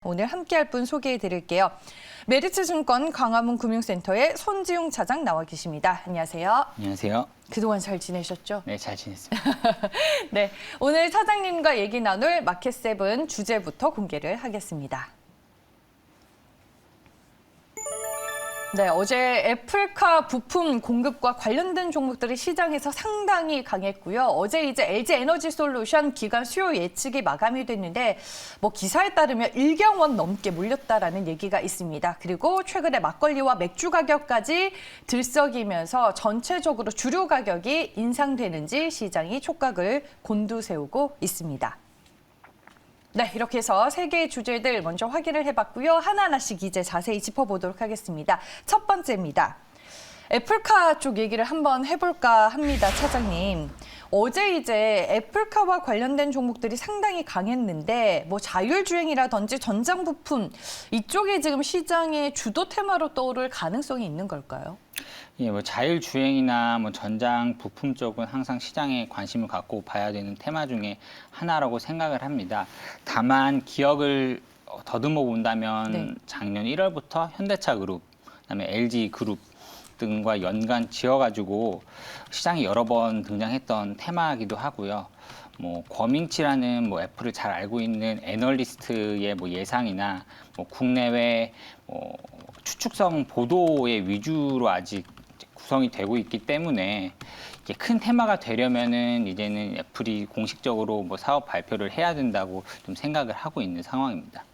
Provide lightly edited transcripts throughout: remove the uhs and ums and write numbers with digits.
오늘 함께할 분 소개해 드릴게요. 메리츠증권 광화문 금융센터의 손지웅 차장 나와 계십니다. 안녕하세요. 안녕하세요. 그동안 잘 지내셨죠? 네, 잘 지냈습니다. 네, 오늘 차장님과 얘기 나눌 마켓7 주제부터 공개를 하겠습니다. 네, 어제 애플카 부품 공급과 관련된 종목들이 시장에서 상당히 강했고요. 어제 이제 LG에너지솔루션 기관 수요 예측이 마감이 됐는데 기사에 따르면 1경원 넘게 몰렸다라는 얘기가 있습니다. 그리고 최근에 막걸리와 맥주 가격까지 들썩이면서 전체적으로 주류 가격이 인상되는지 시장이 촉각을 곤두세우고 있습니다. 네, 이렇게 해서 세 개의 주제들 먼저 확인을 해봤고요. 하나하나씩 이제 자세히 짚어보도록 하겠습니다. 첫 번째입니다. 애플카 쪽 얘기를 한번 해볼까 합니다, 차장님. 어제 이제 애플카와 관련된 종목들이 상당히 강했는데 자율주행이라든지 전장 부품 이쪽에 지금 시장의 주도 테마로 떠오를 가능성이 있는 걸까요? 예, 자율주행이나 전장 부품 쪽은 항상 시장에 관심을 갖고 봐야 되는 테마 중에 하나라고 생각을 합니다. 다만 기억을 더듬어 본다면 네. 작년 1월부터 현대차그룹, 그다음에 LG그룹 등과 연관 지어가지고 시장에 여러 번 등장했던 테마이기도 하고요. 거밍치라는 애플을 잘 알고 있는 애널리스트의 예상이나 국내외 추측성 보도의 위주로 아직 구성이 되고 있기 때문에 이게 큰 테마가 되려면은 이제는 애플이 공식적으로 사업 발표를 해야 된다고 좀 생각을 하고 있는 상황입니다.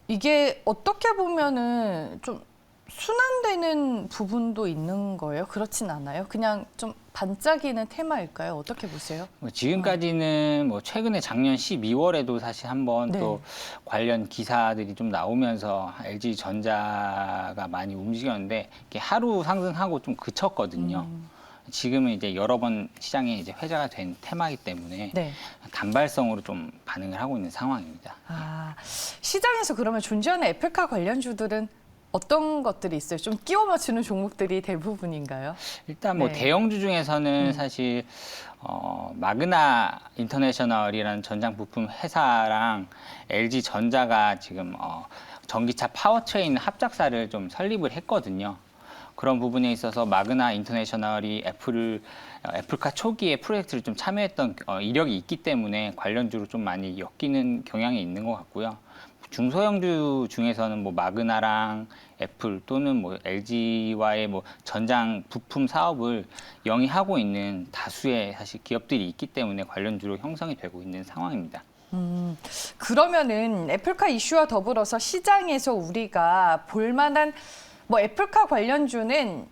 이게 어떻게 보면은 좀 순환되는 부분도 있는 거예요? 그렇진 않아요? 그냥 좀 반짝이는 테마일까요? 어떻게 보세요? 지금까지는 최근에 작년 12월에도 사실 한번 네. 또 관련 기사들이 좀 나오면서 LG전자가 많이 움직였는데 이게 하루 상승하고 좀 그쳤거든요. 지금은 이제 여러 번 시장에 이제 회자가 된 테마이기 때문에 네. 단발성으로 좀 반응을 하고 있는 상황입니다. 시장에서 그러면 존재하는 애플카 관련주들은 어떤 것들이 있어요? 좀 끼워 맞추는 종목들이 대부분인가요? 일단 네. 대형주 중에서는 사실 마그나 인터내셔널이라는 전장 부품 회사랑 LG전자가 지금 전기차 파워트레인 합작사를 좀 설립을 했거든요. 그런 부분에 있어서 마그나 인터내셔널이 애플카 초기에 프로젝트를 좀 참여했던 이력이 있기 때문에 관련주로 좀 많이 엮이는 경향이 있는 것 같고요. 중소형주 중에서는 마그나랑 애플 또는 LG와의 전장 부품 사업을 영위하고 있는 다수의 사실 기업들이 있기 때문에 관련주로 형성이 되고 있는 상황입니다. 그러면은 애플카 이슈와 더불어서 시장에서 우리가 볼만한 애플카 관련주는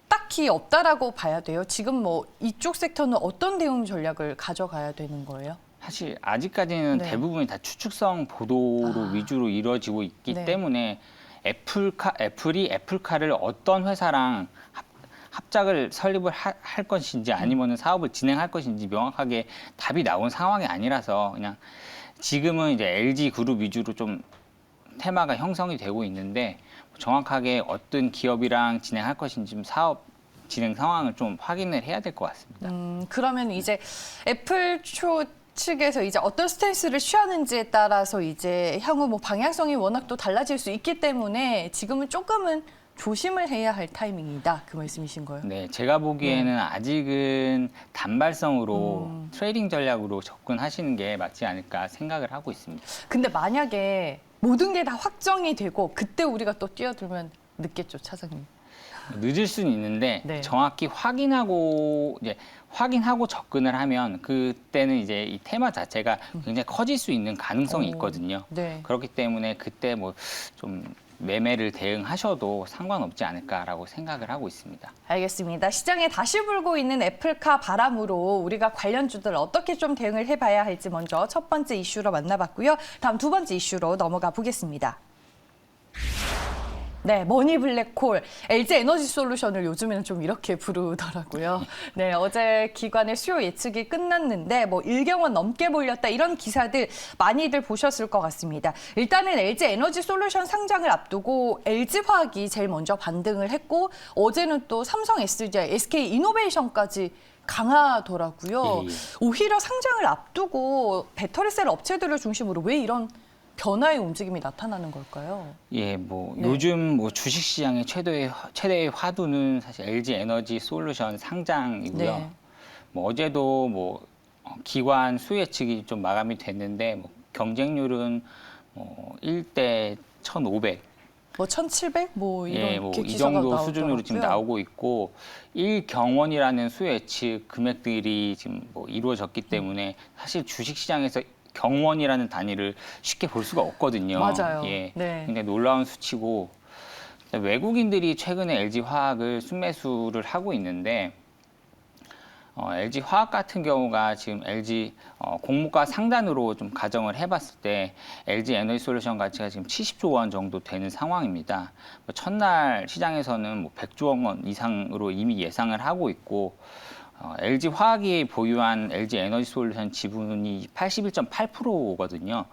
딱히 없다라고 봐야 돼요. 지금 이쪽 섹터는 어떤 대응 전략을 가져가야 되는 거예요? 사실 아직까지는 네. 대부분이 다 추측성 보도로 위주로 이루어지고 있기 네. 때문에 애플이 애플카를 어떤 회사랑 합작을 설립을 할 것인지 아니면 사업을 진행할 것인지 명확하게 답이 나온 상황이 아니라서 그냥 지금은 이제 LG 그룹 위주로 좀 테마가 형성이 되고 있는데 정확하게 어떤 기업이랑 진행할 것인지 사업 진행 상황을 좀 확인을 해야 될 것 같습니다. 그러면 이제 애플 측에서 이제 어떤 스탠스를 취하는지에 따라서 이제 향후 방향성이 워낙 또 달라질 수 있기 때문에 지금은 조금은 조심을 해야 할 타이밍이다. 그 말씀이신 거예요? 네, 제가 보기에는 아직은 단발성으로 트레이딩 전략으로 접근하시는 게 맞지 않을까 생각을 하고 있습니다. 근데 만약에 모든 게 다 확정이 되고 그때 우리가 또 뛰어들면 늦겠죠, 차장님. 늦을 수는 있는데 네. 정확히 확인하고 접근을 하면 그때는 이제 이 테마 자체가 굉장히 커질 수 있는 가능성이 있거든요. 네. 그렇기 때문에 그때 좀 매매를 대응하셔도 상관없지 않을까라고 생각을 하고 있습니다. 알겠습니다. 시장에 다시 불고 있는 애플카 바람으로 우리가 관련주들 어떻게 좀 대응을 해봐야 할지 먼저 첫 번째 이슈로 만나봤고요. 다음 두 번째 이슈로 넘어가 보겠습니다. 네, 머니블랙홀, LG에너지솔루션을 요즘에는 좀 이렇게 부르더라고요. 네, 어제 기관의 수요 예측이 끝났는데 1경원 넘게 몰렸다 이런 기사들 많이들 보셨을 것 같습니다. 일단은 LG에너지솔루션 상장을 앞두고 LG화학이 제일 먼저 반등을 했고 어제는 또 삼성 SDI, SK이노베이션까지 강하더라고요. 예, 예. 오히려 상장을 앞두고 배터리셀 업체들을 중심으로 왜 이런 변화의 움직임이 나타나는 걸까요? 예, 뭐 네. 요즘 뭐 주식 시장의 최대의 화두는 사실 LG 에너지 솔루션 상장이고요. 네. 뭐 어제도 뭐 기관 수요 예측이 좀 마감이 됐는데 뭐 경쟁률은 1대 1,500. 뭐 1,700? 뭐 이렇게 예, 뭐 이 기사가 정도 나오더라고요. 수준으로 지금 나오고 있고 1경원이라는 수요 예측 금액들이 지금 뭐 이루어졌기 때문에 사실 주식 시장에서 경원이라는 단위를 쉽게 볼 수가 없거든요. 맞아요. 예, 네. 굉장히 놀라운 수치고 외국인들이 최근에 LG 화학을 순매수를 하고 있는데 LG 화학 같은 경우가 지금 LG 공모가 상단으로 좀 가정을 해봤을 때 LG 에너지 솔루션 가치가 지금 70조 원 정도 되는 상황입니다. 뭐 첫날 시장에서는 뭐 100조 원 이상으로 이미 예상을 하고 있고 LG 화학이 보유한 LG 에너지 솔루션 지분이 81.8%거든요.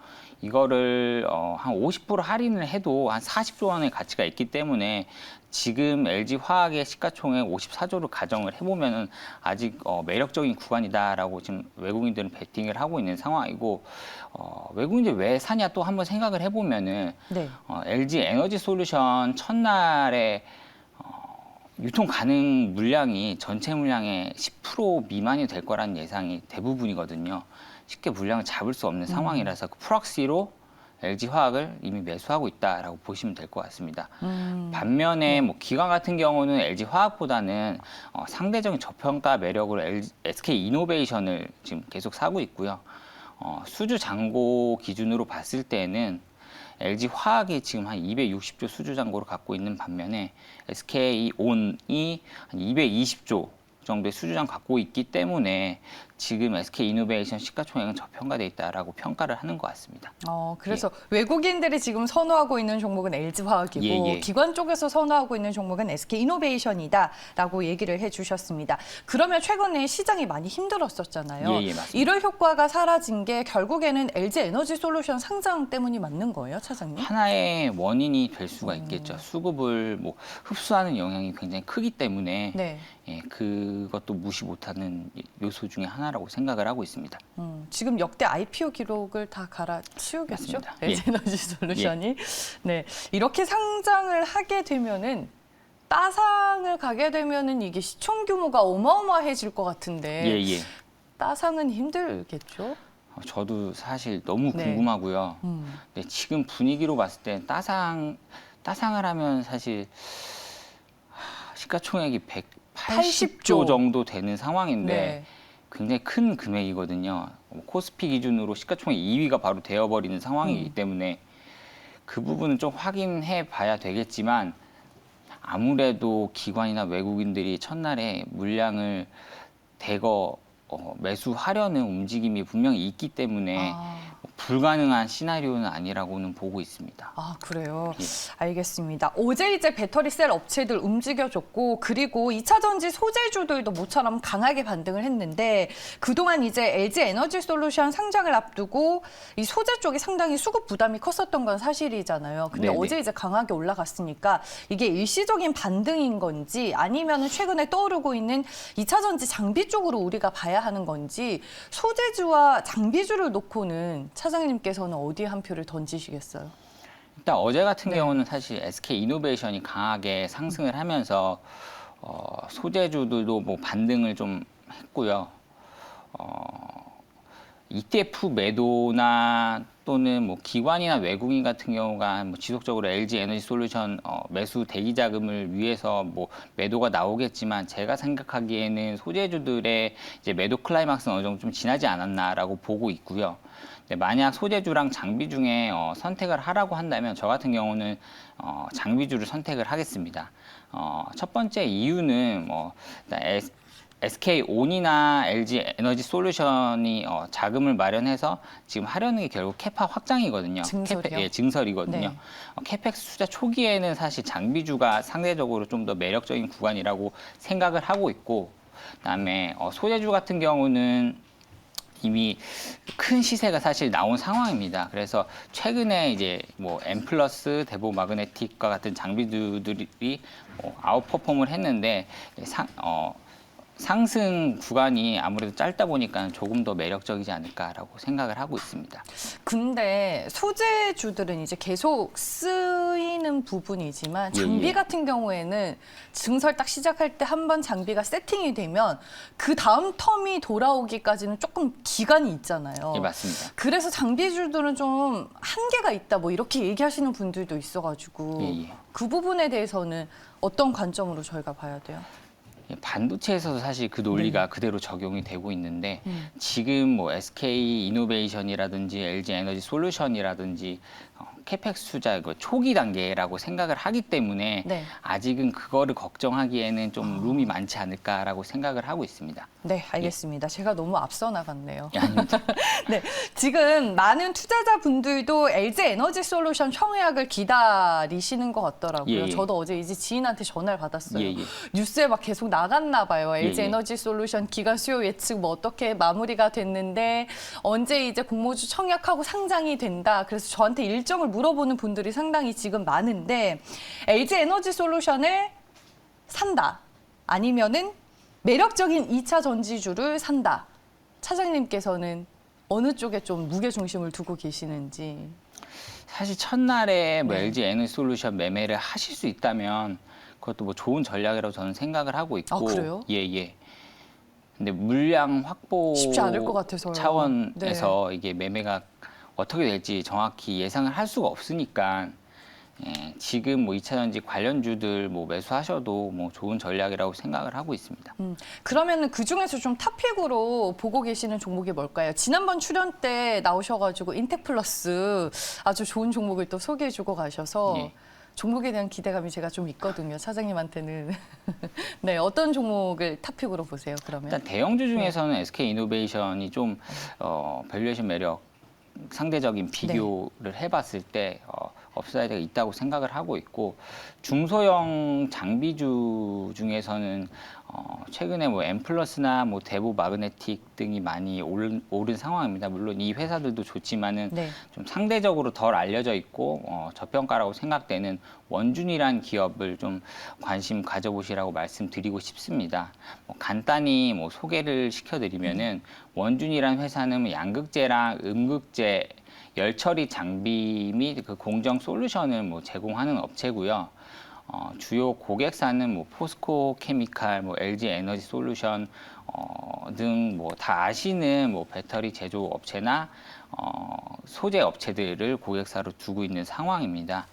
이거를 한 50% 할인을 해도 한 40조 원의 가치가 있기 때문에 지금 LG 화학의 시가총액 54조를 가정을 해보면은 아직 매력적인 구간이다라고 지금 외국인들은 베팅을 하고 있는 상황이고 외국인들 왜 사냐 또 한번 생각을 해보면은 네. LG 에너지 솔루션 첫날에 유통 가능 물량이 전체 물량의 10% 미만이 될 거라는 예상이 대부분이거든요. 쉽게 물량을 잡을 수 없는 상황이라서 그 프록시로 LG 화학을 이미 매수하고 있다라고 보시면 될 것 같습니다. 반면에 뭐 기관 같은 경우는 LG 화학보다는 상대적인 저평가 매력으로 SK 이노베이션을 지금 계속 사고 있고요. 수주 잔고 기준으로 봤을 때는 LG 화학이 지금 한 260조 수주 잔고를 갖고 있는 반면에 SK 온이 한 220조 정도의 수주장 갖고 있기 때문에 지금 SK 이노베이션 시가총액은 저평가돼 있다라고 평가를 하는 것 같습니다. 그래서 외국인들이 지금 선호하고 있는 종목은 LG 화학이고 예, 예. 기관 쪽에서 선호하고 있는 종목은 SK 이노베이션이다라고 얘기를 해주셨습니다. 그러면 최근에 시장이 많이 힘들었었잖아요. 예, 예, 맞습니다. 이럴 효과가 사라진 게 결국에는 LG 에너지 솔루션 상장 때문이 맞는 거예요, 차장님? 하나의 원인이 될 수가 있겠죠. 수급을 뭐 흡수하는 영향이 굉장히 크기 때문에 네. 예, 그것도 무시 못하는 요소 중에 하나라고 생각을 하고 있습니다. 지금 역대 IPO 기록을 다 갈아치우겠죠? 맞습니다. LG 에너지 솔루션이. 네. 이렇게 상장을 하게 되면은 따상을 가게 되면은 이게 시총 규모가 어마어마해질 것 같은데 예, 예. 따상은 힘들겠죠? 저도 사실 너무 네. 궁금하고요. 근데 지금 분위기로 봤을 때 따상을 하면 사실 시가총액이 180조 80조 정도 되는 상황인데 네. 굉장히 큰 금액이거든요. 코스피 기준으로 시가총액 2위가 바로 되어버리는 상황이기 때문에 그 부분은 좀 확인해 봐야 되겠지만 아무래도 기관이나 외국인들이 첫날에 물량을 대거 매수하려는 움직임이 분명히 있기 때문에 불가능한 시나리오는 아니라고는 보고 있습니다. 그래요. 예. 알겠습니다. 어제 이제 배터리셀 업체들 움직여줬고 그리고 2차 전지 소재주들도 모처럼 강하게 반등을 했는데 그동안 이제 LG 에너지 솔루션 상장을 앞두고 이 소재 쪽이 상당히 수급 부담이 컸었던 건 사실이잖아요. 근데 네네. 어제 이제 강하게 올라갔으니까 이게 일시적인 반등인 건지 아니면 최근에 떠오르고 있는 2차 전지 장비 쪽으로 우리가 봐야 하는 건지 소재주와 장비주를 놓고는 차장님께서는 어디에 한 표를 던지시겠어요? 일단 어제 같은 네. 경우는 사실 SK 이노베이션이 강하게 상승을 하면서 소재주들도 뭐 반등을 좀 했고요. ETF 매도나 또는 뭐 기관이나 외국인 같은 경우가 뭐 지속적으로 LG 에너지 솔루션 매수 대기 자금을 위해서 뭐 매도가 나오겠지만 제가 생각하기에는 소재주들의 이제 매도 클라이막스는 어느 정도 좀 지나지 않았나라고 보고 있고요. 만약 소재주랑 장비 중에 선택을 하라고 한다면 저 같은 경우는 장비주를 선택을 하겠습니다. 첫 번째 이유는 뭐 SK 온이나 LG 에너지 솔루션이 자금을 마련해서 지금 하려는 게 결국 캐파 확장이거든요. 증설이요? 증설이거든요. 네. 캐펙스 투자 초기에는 사실 장비주가 상대적으로 좀 더 매력적인 구간이라고 생각을 하고 있고, 그다음에 소재주 같은 경우는 이미 큰 시세가 사실 나온 상황입니다. 그래서 최근에 이제 뭐 엠플러스, 대보 마그네틱과 같은 장비주들이 아웃퍼폼을 했는데 상승 구간이 아무래도 짧다 보니까 조금 더 매력적이지 않을까라고 생각을 하고 있습니다. 근데 소재주들은 이제 계속 쓰이는 부분이지만 장비 예. 같은 경우에는 증설 딱 시작할 때 한 번 장비가 세팅이 되면 그 다음 텀이 돌아오기까지는 조금 기간이 있잖아요. 예, 맞습니다. 그래서 장비주들은 좀 한계가 있다 뭐 이렇게 얘기하시는 분들도 있어가지고 예. 그 부분에 대해서는 어떤 관점으로 저희가 봐야 돼요? 예, 반도체에서도 사실 그 논리가 그대로 적용이 되고 있는데 지금 뭐 SK 이노베이션이라든지 LG 에너지 솔루션이라든지 캐펙스 투자 그 초기 단계라고 생각을 하기 때문에 네. 아직은 그거를 걱정하기에는 좀 룸이 많지 않을까라고 생각을 하고 있습니다. 네, 알겠습니다. 제가 너무 앞서 나갔네요. 예, 아닙니다. 네, 지금 많은 투자자분들도 LG 에너지 솔루션 청약을 기다리시는 것 같더라고요. 예. 저도 어제 이제 지인한테 전화를 받았어요. 예. 뉴스에 막 계속 나갔나 봐요. LG 예. 에너지 솔루션 기간 수요 예측 뭐 어떻게 마무리가 됐는데 언제 이제 공모주 청약하고 상장이 된다. 그래서 저한테 일정을 물어보는 분들이 상당히 지금 많은데 LG 에너지 솔루션을 산다. 아니면은 매력적인 2차 전지주를 산다. 차장님께서는 어느 쪽에 좀 무게 중심을 두고 계시는지. 사실 첫날에 뭐 네. LG 에너지 솔루션 매매를 하실 수 있다면 그것도 뭐 좋은 전략이라고 저는 생각을 하고 있고. 아, 그래요? 예. 근데 물량 확보 쉽지 않을 것 같아서요. 차원에서 이게 매매가 어떻게 될지 정확히 예상을 할 수가 없으니까 예, 지금 뭐 2차전지 관련주들 뭐 매수하셔도 뭐 좋은 전략이라고 생각을 하고 있습니다. 그러면은 그 중에서 좀 탑픽으로 보고 계시는 종목이 뭘까요? 지난번 출연 때 나오셔가지고 인텍플러스 아주 좋은 종목을 또 소개해주고 가셔서 예. 종목에 대한 기대감이 제가 좀 있거든요. 차장님한테는. 네, 어떤 종목을 탑픽으로 보세요, 그러면? 일단 대형주 중에서는 SK 이노베이션이 좀 밸류에이션 매력 상대적인 비교를 해봤을 때 업사이드가 있다고 생각을 하고 있고 중소형 장비주 중에서는 최근에 뭐 엠플러스나 뭐 대보 마그네틱 등이 많이 오른 상황입니다. 물론 이 회사들도 좋지만은 네. 좀 상대적으로 덜 알려져 있고 저평가라고 생각되는 원준이란 기업을 좀 관심 가져보시라고 말씀드리고 싶습니다. 뭐 간단히 뭐 소개를 시켜드리면은 원준이란 회사는 뭐 양극재랑 음극재 열처리 장비 및 그 공정 솔루션을 뭐 제공하는 업체고요. 주요 고객사는 뭐 포스코 케미칼, 뭐 LG 에너지 솔루션 등 뭐 다 아시는 뭐 배터리 제조 업체나 소재 업체들을 고객사로 두고 있는 상황입니다.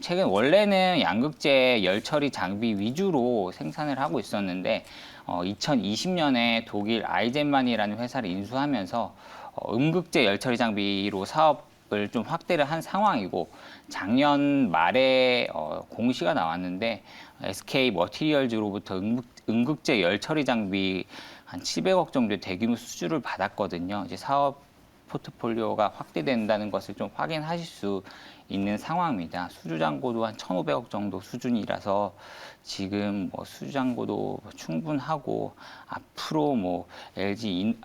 최근 원래는 양극재 열처리 장비 위주로 생산을 하고 있었는데 2020년에 독일 아이젠만이라는 회사를 인수하면서 음극재 열처리 장비로 사업을 좀 확대를 한 상황이고 작년 말에 공시가 나왔는데 SK 머티리얼즈로부터 음극재 열처리 장비 한 700억 정도의 대규모 수주를 받았거든요. 이제 사업 포트폴리오가 확대된다는 것을 좀 확인하실 수 있는 상황입니다. 수주 잔고도 한 1,500억 정도 수준이라서 지금 뭐 수주 잔고도 충분하고 앞으로 뭐 LG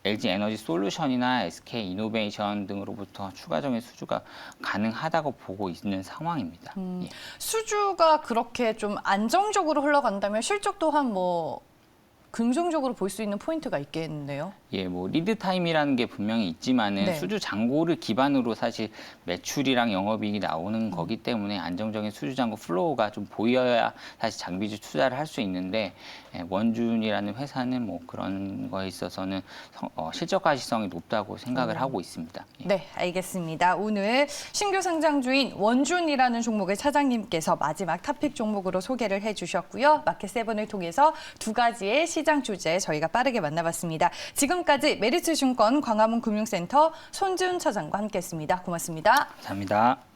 에너지 솔루션이나 SK 이노베이션 등으로부터 추가적인 수주가 가능하다고 보고 있는 상황입니다. 예. 수주가 그렇게 좀 안정적으로 흘러간다면 실적 또한 뭐 긍정적으로 볼 수 있는 포인트가 있겠는데요. 예, 뭐 리드 타임이라는 게 분명히 있지만은 네. 수주 잔고를 기반으로 사실 매출이랑 영업이익이 나오는 거기 때문에 안정적인 수주 잔고 플로우가 좀 보여야 다시 장비주 투자를 할 수 있는데 원준이라는 회사는 뭐 그런 거에 있어서는 실적 가시성이 높다고 생각을 하고 있습니다. 예. 네, 알겠습니다. 오늘 신규 상장주인 원준이라는 종목을 차장님께서 마지막 탑픽 종목으로 소개를 해주셨고요. 마켓 세븐을 통해서 두 가지의 시장 주제 저희가 빠르게 만나봤습니다. 지금까지 메리츠증권 광화문 금융센터 손지훈 차장과 함께했습니다. 고맙습니다. 감사합니다.